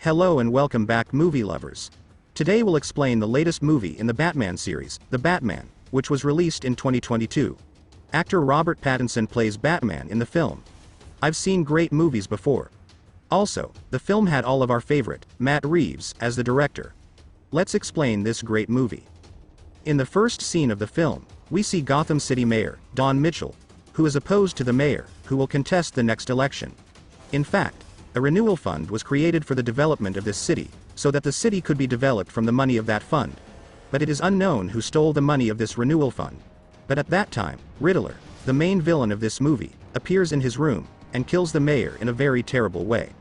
Hello and welcome back, movie lovers. Today we'll explain the latest movie in the Batman series, The Batman, which was released in 2022. Actor Robert Pattinson plays Batman in the film. I've seen great movies before. Also, the film had all of our favorite, Matt Reeves, as the director. Let's explain this great movie. In the first scene of the film, we see Gotham City Mayor, Don Mitchell, who is opposed to the mayor, who will contest the next election. In fact, a renewal fund was created for the development of this city, so that the city could be developed from the money of that fund. But it is unknown who stole the money of this renewal fund. But at that time, Riddler, the main villain of this movie, appears in his room, and kills the mayor in a very terrible way.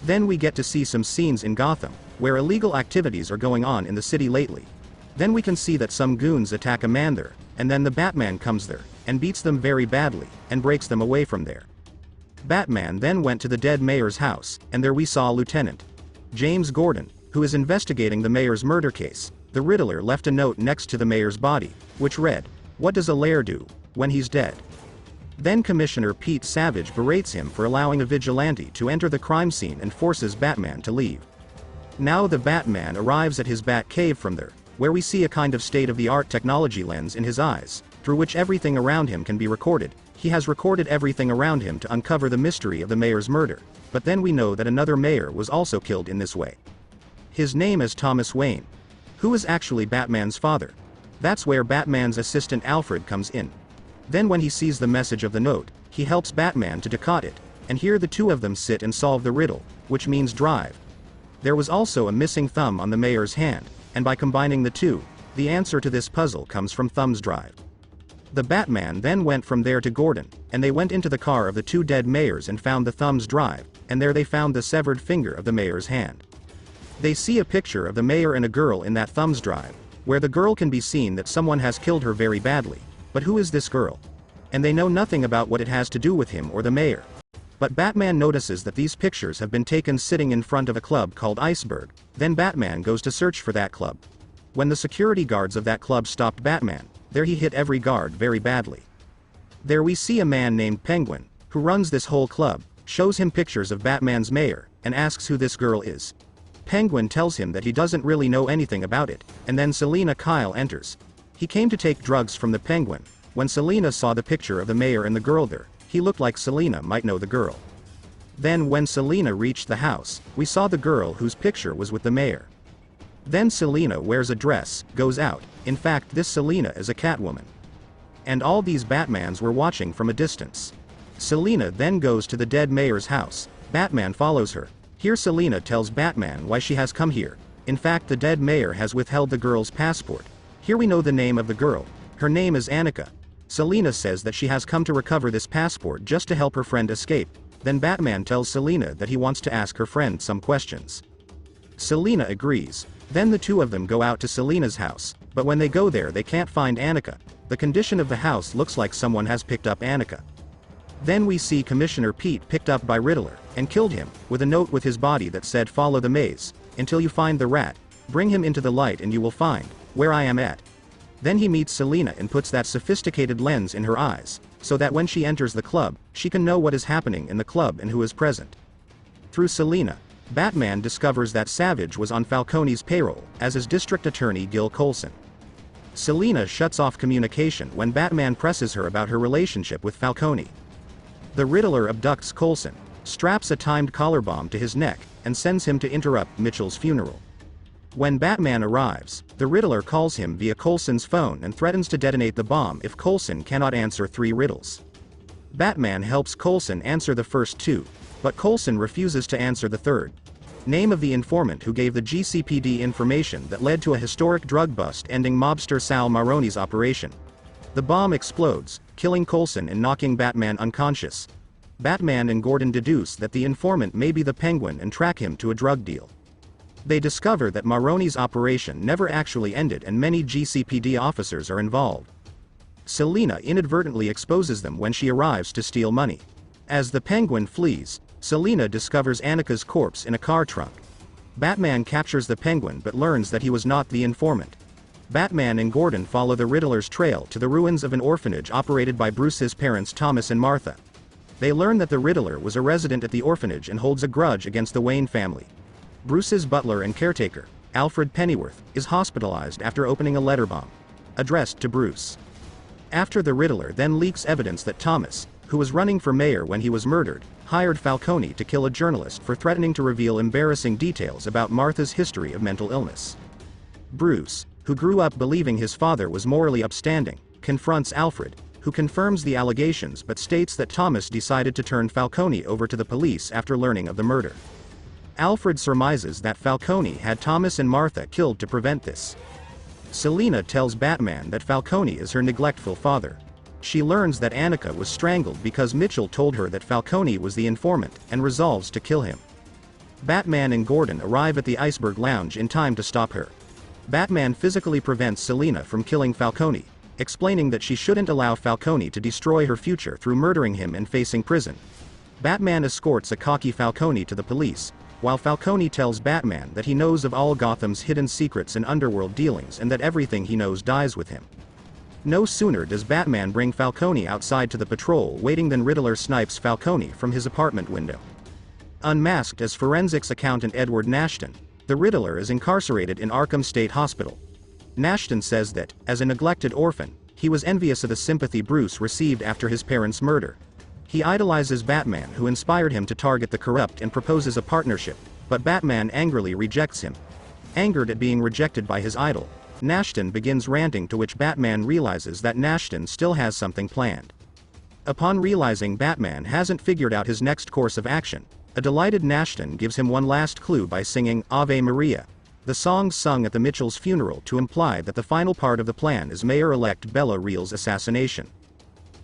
Then we get to see some scenes in Gotham, where illegal activities are going on in the city lately. Then we can see that some goons attack a man there, and then the Batman comes there, and beats them very badly, and breaks them away from there. Batman then went to the dead mayor's house, and there we saw Lieutenant James Gordon, who is investigating the mayor's murder case. The Riddler left a note next to the mayor's body, which read, "What does a lair do when he's dead?" Then Commissioner Pete Savage berates him for allowing a vigilante to enter the crime scene and forces Batman to leave. Now the Batman arrives at his Bat Cave from there, where we see a kind of state-of-the-art technology lens in his eyes, through which everything around him can be recorded. He has recorded everything around him to uncover the mystery of the mayor's murder, but then we know that another mayor was also killed in this way. His name is Thomas Wayne, who is actually Batman's father. That's where Batman's assistant Alfred comes in. Then when he sees the message of the note, he helps Batman to decode it, and here the two of them sit and solve the riddle, which means drive. There was also a missing thumb on the mayor's hand, and by combining the two, the answer to this puzzle comes from thumb's drive. The Batman then went from there to Gordon, and they went into the car of the two dead mayors and found the thumb's drive, and there they found the severed finger of the mayor's hand. They see a picture of the mayor and a girl in that thumb's drive, where the girl can be seen that someone has killed her very badly. But who is this girl? And they know nothing about what it has to do with him or the mayor. But Batman notices that these pictures have been taken sitting in front of a club called Iceberg. Then Batman goes to search for that club. When the security guards of that club stopped Batman, there he hit every guard very badly. There we see a man named Penguin, who runs this whole club, shows him pictures of Batman's mayor, and asks who this girl is. Penguin tells him that he doesn't really know anything about it, and then Selina Kyle enters. He came to take drugs from the Penguin. When Selina saw the picture of the mayor and the girl there, he looked like Selina might know the girl. Then when Selina reached the house, we saw the girl whose picture was with the mayor. Then Selina wears a dress, goes out. In fact, this Selina is a Catwoman. And all these Batmans were watching from a distance. Selina then goes to the dead mayor's house. Batman follows her. Here Selina tells Batman why she has come here. In fact, the dead mayor has withheld the girl's passport. Here we know the name of the girl. Her name is Annika. Selina says that she has come to recover this passport just to help her friend escape. Then Batman tells Selina that he wants to ask her friend some questions. Selina agrees. Then the two of them go out to Selina's house, but when they go there they can't find Annika. The condition of the house looks like someone has picked up Annika. Then we see Commissioner Pete picked up by Riddler, and killed him, with a note with his body that said, "Follow the maze, until you find the rat, bring him into the light and you will find, where I am at." Then he meets Selina and puts that sophisticated lens in her eyes, so that when she enters the club, she can know what is happening in the club and who is present. Through Selina, Batman discovers that Savage was on Falcone's payroll, as is District Attorney Gil Colson. Selina shuts off communication when Batman presses her about her relationship with Falcone. The Riddler abducts Colson, straps a timed collar bomb to his neck, and sends him to interrupt Mitchell's funeral. When Batman arrives, the Riddler calls him via Colson's phone and threatens to detonate the bomb if Colson cannot answer 3 riddles. Batman helps Colson answer the first 2, but Colson refuses to answer the third. Name of the informant who gave the GCPD information that led to a historic drug bust ending mobster Sal Maroni's operation. The bomb explodes, killing Colson and knocking Batman unconscious. Batman and Gordon deduce that the informant may be the Penguin and track him to a drug deal. They discover that Maroni's operation never actually ended and many GCPD officers are involved. Selina inadvertently exposes them when she arrives to steal money. As the Penguin flees, Selina discovers Annika's corpse in a car trunk. Batman captures the Penguin but learns that he was not the informant. Batman and Gordon follow the Riddler's trail to the ruins of an orphanage operated by Bruce's parents Thomas and Martha. They learn that the Riddler was a resident at the orphanage and holds a grudge against the Wayne family. Bruce's butler and caretaker, Alfred Pennyworth, is hospitalized after opening a letter bomb addressed to Bruce. After the Riddler then leaks evidence that Thomas, who was running for mayor when he was murdered, hired Falcone to kill a journalist for threatening to reveal embarrassing details about Martha's history of mental illness. Bruce, who grew up believing his father was morally upstanding, confronts Alfred, who confirms the allegations but states that Thomas decided to turn Falcone over to the police after learning of the murder. Alfred surmises that Falcone had Thomas and Martha killed to prevent this. Selina tells Batman that Falcone is her neglectful father. She learns that Annika was strangled because Mitchell told her that Falcone was the informant, and resolves to kill him. Batman and Gordon arrive at the Iceberg Lounge in time to stop her. Batman physically prevents Selina from killing Falcone, explaining that she shouldn't allow Falcone to destroy her future through murdering him and facing prison. Batman escorts a cocky Falcone to the police, while Falcone tells Batman that he knows of all Gotham's hidden secrets and underworld dealings and that everything he knows dies with him. No sooner does Batman bring Falcone outside to the patrol waiting than Riddler snipes Falcone from his apartment window. Unmasked as forensics accountant Edward Nashton, the Riddler is incarcerated in Arkham State Hospital. Nashton says that, as a neglected orphan, he was envious of the sympathy Bruce received after his parents' murder. He idolizes Batman, who inspired him to target the corrupt, and proposes a partnership, but Batman angrily rejects him. Angered at being rejected by his idol, Nashton begins ranting, to which Batman realizes that Nashton still has something planned. Upon realizing Batman hasn't figured out his next course of action, a delighted Nashton gives him one last clue by singing Ave Maria, the song sung at the Mitchells' funeral, to imply that the final part of the plan is Mayor-elect Bella Real's assassination.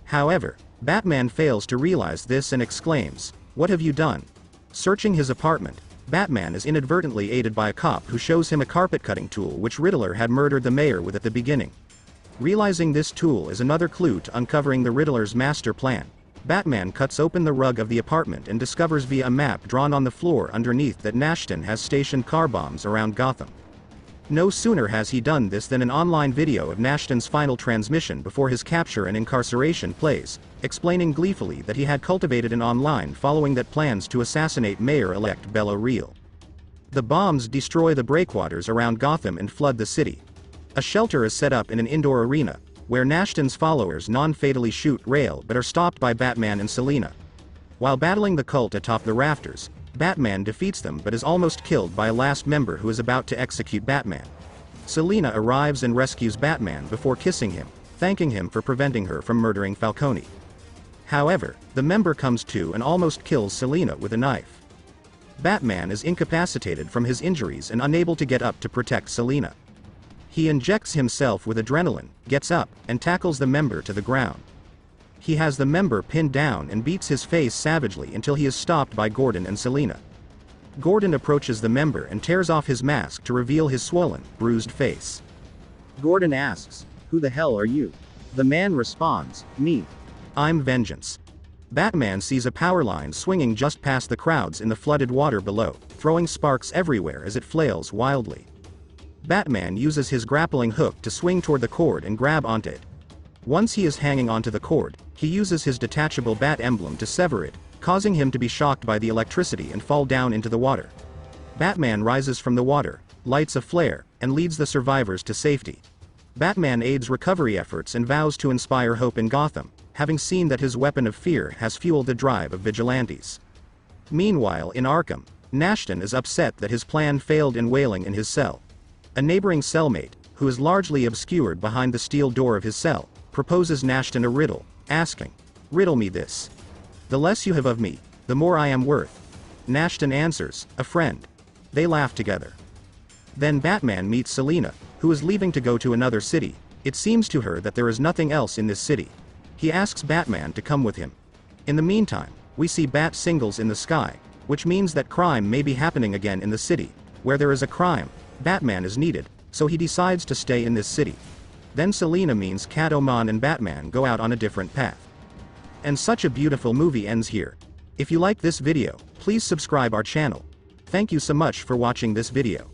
However, Batman fails to realize this and exclaims, "What have you done?" Searching his apartment, Batman is inadvertently aided by a cop who shows him a carpet-cutting tool which Riddler had murdered the mayor with at the beginning. Realizing this tool is another clue to uncovering the Riddler's master plan, Batman cuts open the rug of the apartment and discovers via a map drawn on the floor underneath that Nashton has stationed car bombs around Gotham. No sooner has he done this than an online video of Nashton's final transmission before his capture and incarceration plays, explaining gleefully that he had cultivated an online following that plans to assassinate Mayor-elect Bella Real. The bombs destroy the breakwaters around Gotham and flood the city. A shelter is set up in an indoor arena, where Nashton's followers non-fatally shoot Rail but are stopped by Batman and Selina. While battling the cult atop the rafters, Batman defeats them but is almost killed by a last member who is about to execute Batman. Selina arrives and rescues Batman before kissing him, thanking him for preventing her from murdering Falcone. However, the member comes to and almost kills Selina with a knife. Batman is incapacitated from his injuries and unable to get up to protect Selina. He injects himself with adrenaline, gets up, and tackles the member to the ground. He has the member pinned down and beats his face savagely until he is stopped by Gordon and Selina. Gordon approaches the member and tears off his mask to reveal his swollen, bruised face. Gordon asks, "Who the hell are you?" The man responds, "Me. I'm Vengeance." Batman sees a power line swinging just past the crowds in the flooded water below, throwing sparks everywhere as it flails wildly. Batman uses his grappling hook to swing toward the cord and grab onto it. Once he is hanging onto the cord, he uses his detachable bat emblem to sever it, causing him to be shocked by the electricity and fall down into the water. Batman rises from the water, lights a flare, and leads the survivors to safety. Batman aids recovery efforts and vows to inspire hope in Gotham, having seen that his weapon of fear has fueled the drive of vigilantes. Meanwhile, in Arkham, Nashton is upset that his plan failed in wailing in his cell. A neighboring cellmate, who is largely obscured behind the steel door of his cell, proposes Nashton a riddle, asking, "Riddle me this. The less you have of me, the more I am worth." Nashton answers, "A friend." They laugh together. Then Batman meets Selina, who is leaving to go to another city. It seems to her that there is nothing else in this city. He asks Batman to come with him. In the meantime, we see bat singles in the sky, which means that crime may be happening again in the city. Where there is a crime, Batman is needed, so he decides to stay in this city. Then Selina means Catwoman and Batman go out on a different path. And such a beautiful movie ends here. If you like this video, please subscribe our channel. Thank you so much for watching this video.